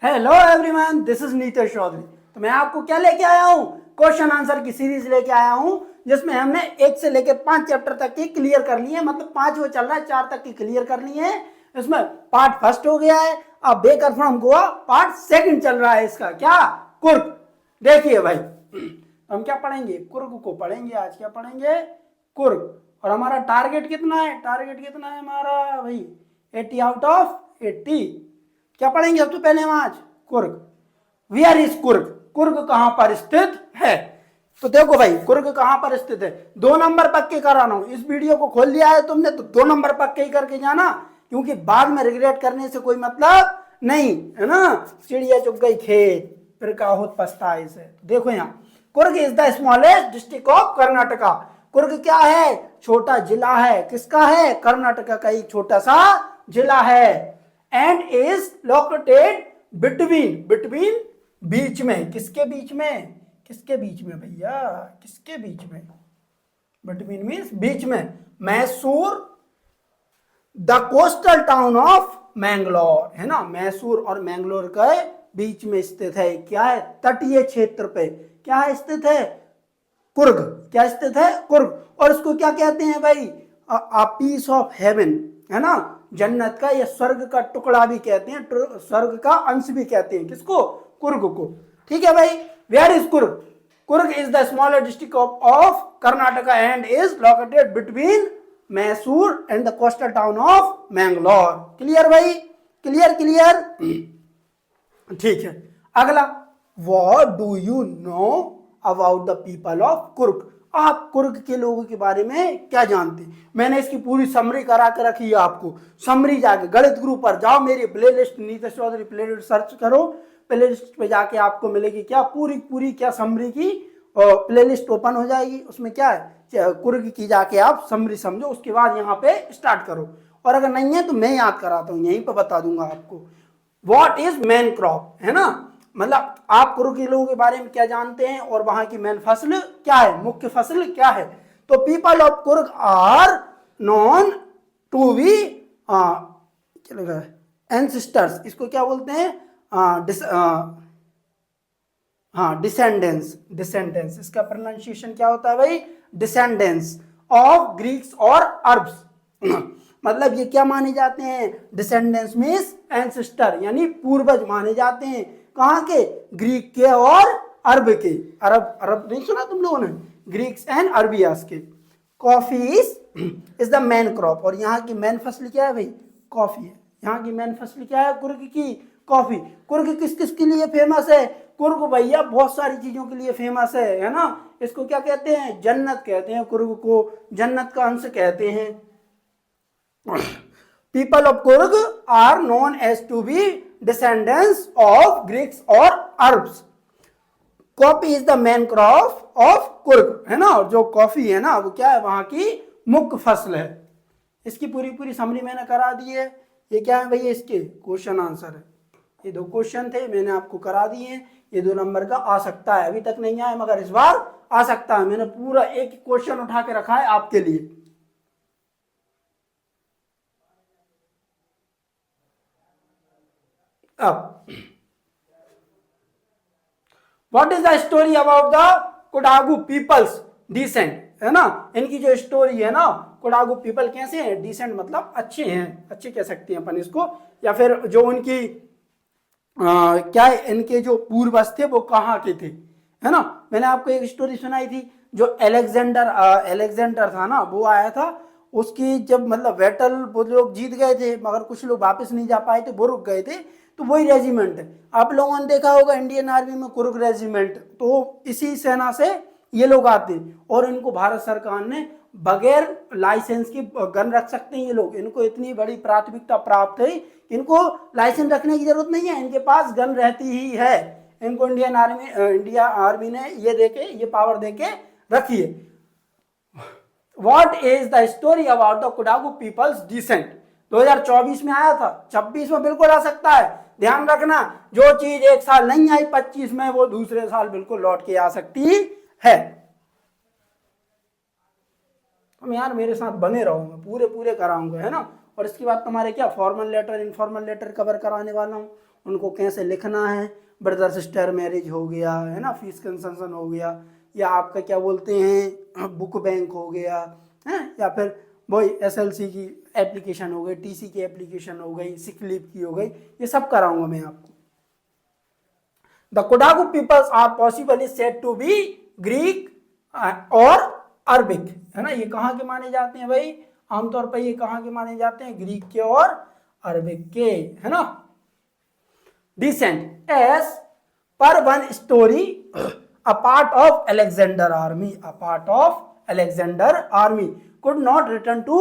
Hello everyone, this is Nitish Chaudhary. तो मैं आपको क्या लेके आया हूँ, क्वेश्चन आंसर की सीरीज लेके आया हूँ, जिसमें हमने 1 से लेके 5 चैप्टर तक की क्लियर कर ली है। मतलब 5 वो चल रहा है, 4 तक की क्लियर कर ली है। इसमें पार्ट फर्स्ट हो गया है, अब baker from Goa part second चल रहा है। इसका क्या, कुर्क। देखिए भाई, हम क्या पढ़ेंगे, कुर्क को पढ़ेंगे आज। क्या पढ़ेंगे, कुर्क। और हमारा टारगेट कितना है, हमारा भाई 80 आउट ऑफ 80। क्या पढ़ेंगे सबसे पहले हम आज, कुर्ग। वेयर इज कुर्ग, कुर्ग कहां पर स्थित है। तो देखो भाई, कुर्ग कहां पर स्थित है, 2 नंबर पक्के कराना हूं। इस वीडियो को खोल लिया है तुमने तो 2 नंबर पक्के ही करके जाना, क्योंकि बाद में रिग्रेट करने से कोई मतलब नहीं है ना। चिड़िया चुग गई खेत, फिर का होत पछताए से। देखो यहाँ, Coorg is the smallest district of Karnataka. Coorg क्या है, छोटा जिला है। किसका है, कर्नाटका का एक छोटा सा जिला है। एंड इज लोकेटेड बिटवीन बीच में। किसके बीच में, भैया, किसके बीच में, बिटवीन मीन्स बीच में। Mysore the coastal town of Mangalore, है ना। मैसूर और मैंगलोर के बीच में स्थित है। क्या है, तटीय क्षेत्र पे क्या है स्थित है, कुर्ग। क्या स्थित है, कुर्ग। और इसको क्या कहते हैं भाई, अ पीस ऑफ हेवन, है ना। जन्नत का या स्वर्ग का टुकड़ा भी कहते हैं, स्वर्ग का अंश भी कहते हैं। किसको, कुर्ग को। ठीक है भाई। Where is Coorg, Coorg is the smaller district of Karnataka and is located between Mysore and the coastal town of Mangalore. Clear भाई, क्लियर। ठीक है। अगला, what do you know about the people of Coorg. आप कुर्ग के लोगों के बारे में क्या जानते हैं। मैंने इसकी पूरी समरी करा के रखी है आपको। समरी जाके गणित ग्रुप पर जाओ, मेरी playlist Nitish Chaudhary playlist search करो, प्लेलिस्ट पे जाके आपको मिलेगी क्या, पूरी क्या समरी की प्लेलिस्ट ओपन हो जाएगी। उसमें क्या है, कुर्ग की जाके आप समरी समझो, उसके बाद यहाँ पे स्टार्ट करो। और अगर नहीं है तो मैं याद कराता हूँ, यहीं पे बता दूंगा आपको। व्हाट इज मेन क्रॉप, है ना। मतलब आप कुर्ग के लोगों के बारे में क्या जानते हैं, और वहां की मेन फसल क्या है, मुख्य फसल क्या है। तो people of Coorg are known to be ancestors. इसको क्या बोलते हैं, डिसेंडेंस। इसका प्रोनाउंसिएशन क्या होता है भाई, डिसेंडेंस ऑफ ग्रीक्स और अरब्स। मतलब ये क्या माने जाते हैं, डिसेंडेंस मीन्स एंसेस्टर, यानी पूर्वज माने जाते हैं। कहाँ के, ग्रीक के और अरब के। अरब नहीं सुना तुम लोगों ने, ग्रीक्स एंड अरबियास के। Coffee is the main crop. और यहाँ की मेन फसल क्या है भाई, कॉफी है। यहाँ की मेन फसल क्या है, कुर्ग की, कॉफी। कुर्ग किस किस के लिए फेमस है, कुर्ग भैया बहुत सारी चीजों के लिए फेमस है ना। इसको क्या कहते हैं, जन्नत कहते हैं कुर्ग को, जन्नत का अंश कहते हैं। People of Coorg are known as to be descendants of Greeks और Arabs. Coffee is the main crop of Coorg, है ना। और जो कॉफी है ना, वो क्या है, वहां की मुख्य फसल है। इसकी पूरी समरी मैंने करा दी है। ये क्या है भैया, इसके क्वेश्चन आंसर है। ये 2 क्वेश्चन थे, मैंने आपको करा दिए हैं। ये 2 नंबर का आ सकता है, अभी तक नहीं आया मगर इस बार आ सकता है। मैंने पूरा एक क्वेश्चन उठा के रखा है आपके लिए। अब what is the story about the Kodagu people's descent, है ना। इनकी जो स्टोरी है ना, कोडागु पीपल कैसे हैं, डिसेंट मतलब अच्छे हैं, अच्छे कह सकते हैं अपन इसको। या फिर जो उनकी क्या है, इनके जो पूर्वज थे वो कहाँ के थे, है ना। मैंने आपको एक स्टोरी सुनाई थी, जो एलेक्जेंडर था ना, वो आया था। उसकी जब मतलब बैटल वो लोग जीत गए थे, मगर कुछ लोग वापस नहीं जा पाए थे, वो रुक गए थे। तो वही रेजिमेंट है, आप लोगों ने देखा होगा इंडियन आर्मी में कुर्ग रेजिमेंट, तो इसी सेना से ये लोग आते। और इनको भारत सरकार ने बगैर लाइसेंस की गन रख सकते हैं ये लोग, इनको इतनी बड़ी प्राथमिकता प्राप्त है, इनको लाइसेंस रखने की जरूरत नहीं है, इनके पास गन रहती ही है। इनको इंडिया आर्मी ने ये देके, ये पावर देके रखी है। What is the story about the Kodagu people's descent. 2024 में आया था, 26 में बिल्कुल आ सकता है। ध्यान रखना, जो चीज एक साल नहीं आई 25 में, वो दूसरे साल बिल्कुल लौट के आ सकती है। तुम यार मेरे साथ बने रहो, मैं पूरे कराऊंगा, है ना। और इसके बाद तुम्हारे क्या, formal letter informal letter cover कराने वाला हूँ। उनको कैसे लिखना है, ब्रदर सिस्टर मैरिज हो गया है ना, फीस कंसेशन हो गया, या आपका क्या बोलते हैं बुक बैंक हो गया है, या फिर वही एसएलसी की एप्लीकेशन हो गई, टीसी की एप्लीकेशन हो गई, सिक लीव की हो गई, ये सब कराऊंगा मैं आपको। The Kodagu people's are possibly said to be Greek और अरबिक, है ना। ये कहाँ के माने जाते हैं भाई, आमतौर पर ये कहाँ के माने जाते हैं, ग्रीक के और अरबिक के, है ना। Descent as per one story a part of Alexander army, a part of Alexander army could not return to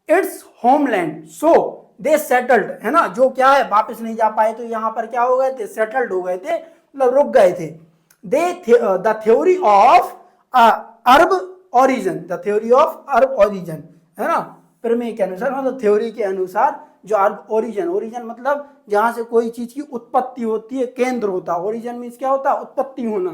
its homeland, so they settled, है ना, जो क्या है वापस नहीं जा पाए, तो यहाँ पर क्या हो गए थे, सेटल्ड हो गए थे, मतलब रुक गए थे। The theory of Arab origin, the theory of Arab origin, है ना, प्रमेय के अनुसार, मतलब थ्योरी के अनुसार जो अरब ओरिजिन, ओरिजिन मतलब जहां से कोई चीज की उत्पत्ति होती है, केंद्र होता है, ओरिजिन मीन्स क्या होता है, उत्पत्ति होना।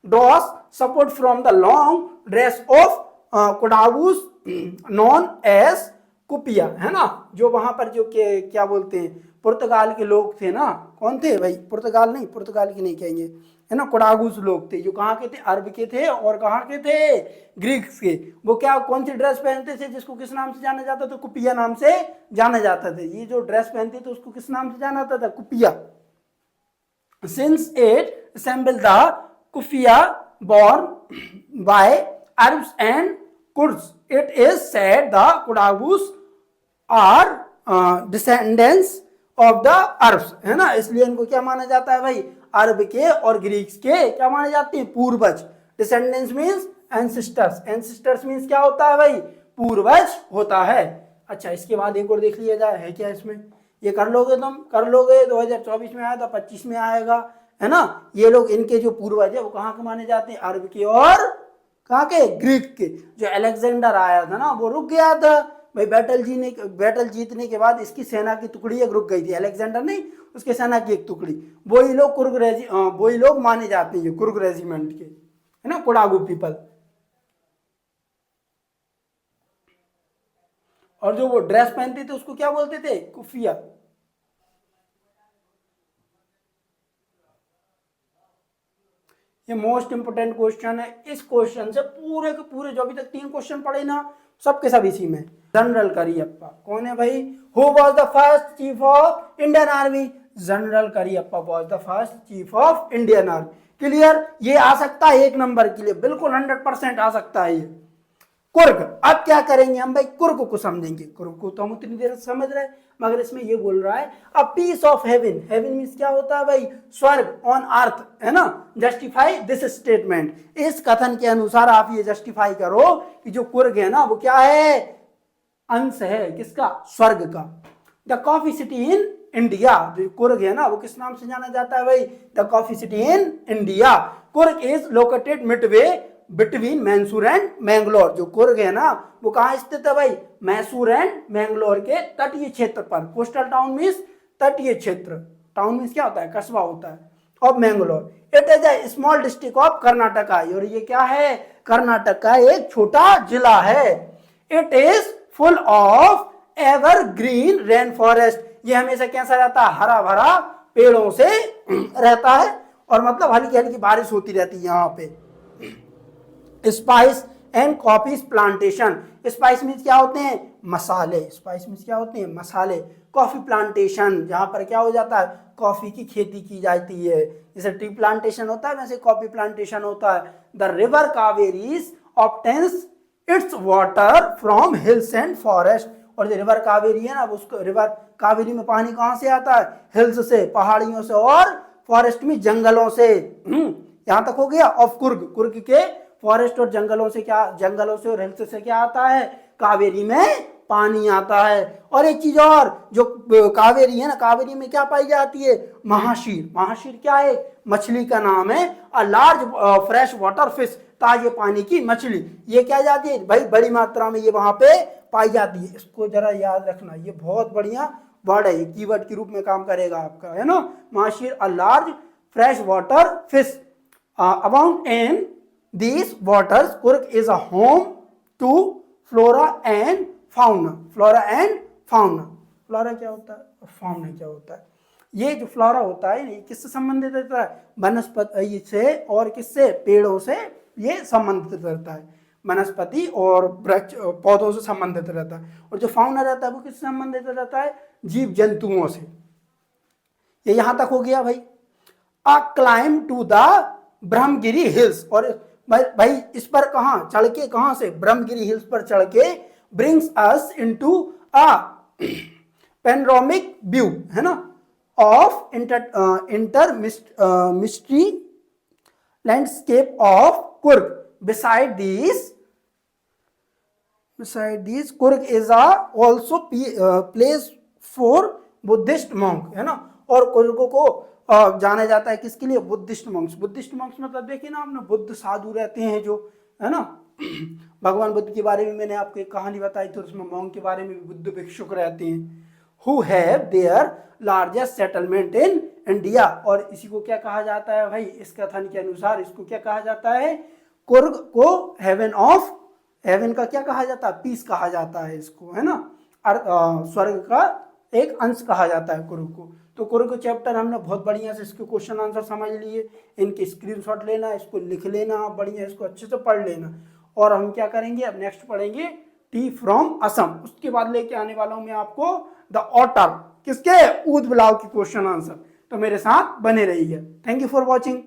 Those support from the long dress of Kodagus known as kupya, है ना, जो वहां पर जो क्या बोलते हैं पुर्तगाल के लोग थे ना, कौन थे भाई, पुर्तगाल नहीं, पुर्तगाल की नहीं कहेंगे, है ना, कोडागुस लोग थे, जो कहाँ के थे, अरब के थे और कहाँ के थे, ग्रीक्स के। वो क्या कौन सी ड्रेस पहनते थे, जिसको किस नाम से जाना जाता था, कुपिया नाम से जाना जाता था। ये जो ड्रेस पहनते थे उसको किस नाम से जाना जाता था, kupya. Since it assemble the kufiya born by Arabs and Kurds, it is said the Kodagus are descendants of the Arabs, है ना, इसलिए इनको क्या माना जाता है भाई, अरब के और ग्रीक्स के क्या माने जाते हैं, पूर्वज। Descendants means ancestors, ancestors means क्या होता है भाई, पूर्वज होता है। अच्छा, इसके बाद एक और देख लिया जाए, है क्या इसमें, ये कर लोगे तुम, कर लोगे, 2024 में आया था, 25 में आएगा, है ना। ये लोग, इनके जो पूर्वज है वो कहाँ के माने जाते हैं, अरब के और कहाँ के, ग्रीक के। जो अलेक्जेंडर आया था ना वो रुक गया था भाई, बैटल जीतने के बाद इसकी सेना की टुकड़ी एक रुक गई थी, अलेक्जेंडर नहीं, उसके सेना की एक टुकड़ी, वही लोग माने जाते हैं कुर्ग रेजिमेंट के, है ना, कोडागु पीपल। और जो वो ड्रेस पहनते थे उसको क्या बोलते थे, कुफिया। ये मोस्ट इंपोर्टेंट क्वेश्चन है, इस क्वेश्चन से पूरे के पूरे जो अभी तक 3 क्वेश्चन पढ़े ना, सबके सब इसी में। जनरल करियप्पा कौन है भाई, who was the first chief of Indian army, general Cariappa was the first chief of Indian army. Clear, ये आ सकता है 1 नंबर के लिए, बिल्कुल 100% आ सकता है ये। कुर्ग, अब क्या करेंगे हम भाई, कुर्ग को समझेंगे। कुर्ग को तो हम उतनी देर समझ रहे हैं, मगर इसमें ये बोल रहा है a piece of heaven, heaven means क्या होता है भाई, स्वर्ग, ऑन अर्थ, है ना। जस्टिफाई दिस स्टेटमेंट, इस कथन के अनुसार आप ये जस्टिफाई करो कि जो कुर्ग है ना वो क्या है, अंश है किसका, स्वर्ग का। The coffee city in India, जो कुर्ग है ना वो किस नाम से जाना जाता है भाई, the coffee city in India. Coorg is located Midway between Mysore and Mangalore, जो कुर्ग है ना वो कहाँ स्थित है भाई, मैसूर एंड मैंगलोर के तटीय क्षेत्र पर। कोस्टल टाउन मीन्स तटीय क्षेत्र, टाउन मीन्स क्या होता है, कस्बा होता है, of Mangalore. It is a small district of Karnataka, और ये क्या है, कर्नाटक का एक छोटा जिला है। It is full of evergreen rain forest, ये हमेशा कैसा रहता है, हरा भरा पेड़ों से रहता है, और मतलब हल्की हल्की बारिश होती रहती है यहाँ पे। Spice and coffee plantation, spice means क्या होते हैं, मसाले, स्पाइस मीन्स क्या होते हैं, मसाले। कॉफी प्लांटेशन, जहाँ पर क्या हो जाता है, कॉफी की खेती की जाती है, जैसे टी प्लांटेशन होता है वैसे कॉफी प्लांटेशन होता है। The river Kaveri obtains it's water from hills and forest, और जो रिवर कावेरी है ना उसको, रिवर कावेरी में पानी कहाँ से आता है, हिल्स से, पहाड़ियों से, और फॉरेस्ट में जंगलों से। यहाँ तक हो गया। ऑफ कुर्ग, कुर्ग के फॉरेस्ट और जंगलों से क्या, जंगलों से और हिल्स से क्या आता है, कावेरी में पानी आता है। और एक चीज और, जो कावेरी है ना, कावेरी में क्या पाई जाती है, महाशीर। महाशीर क्या है, मछली का नाम है। अ लार्ज फ्रेश वाटर फिश, ताजे पानी की मछली, ये क्या जाती है भाई, बड़ी मात्रा में ये वहां पे पाई जाती है। इसको जरा याद रखना, ये बहुत बढ़िया वर्ड है, ये कीवर्ड के रूप में काम करेगा आपका, है ना। Mahseer, a large fresh water fish abound in these waters. Kurg is a home to flora and fauna. Flora and fauna. Flora क्या होता है, fauna क्या होता है, ये जो फ्लोरा होता है ये किससे संबंधित रहता है? वनस्पति से और किससे? पेड़ों से ये संबंधित रहता है, वनस्पति और वृक्ष पौधों से संबंधित रहता है। और जो फाउना रहता है वो किससे संबंधित रहता है? जीव जंतुओं से। ये यहां तक हो गया भाई। A climb to the Brahmagiri hills, और भाई इस पर कहां चढ़ के, कहां से? ब्रह्मगिरी हिल्स पर चढ़ के, brings us into a panoramic view, है ना, of inter mystery landscape of Coorg. beside these Coorg is also place for Buddhist monk, है ना। और कुर्ग को जाना जाता है किसके लिए? Buddhist monks। बुद्धिस्ट monks मतलब देखिए ना आपने, बुद्ध साधु रहते हैं जो, है ना। भगवान बुद्ध के बारे में मैंने आपको एक कहानी बताई थी, उसमें monk के बारे में भी बुद्ध भिक्षुक रहते हैं। who have their largest settlement in India। और इसी को क्या कहा जाता है भाई? इस कथन के अनुसार इसको क्या कहा जाता है? कुर्ग को हेवन ऑफ, हेवन का क्या कहा जाता है? पीस कहा जाता है इसको, है ना। स्वर्ग का एक अंश कहा जाता है कुर्ग को। तो कुर्ग चैप्टर हमने बहुत बढ़िया से इसके क्वेश्चन आंसर समझ लिए, इनके स्क्रीनशॉट लेना, इसको लिख लेना बढ़िया, इसको अच्छे से पढ़ लेना। और हम क्या करेंगे अब? नेक्स्ट पढ़ेंगे टी फ्रॉम असम। उसके बाद लेके आने वाला हूं मैं आपको द ऑटर, किसके? ऊद बिलाव की क्वेश्चन आंसर। तो मेरे साथ बने रहिए। Thank you for watching.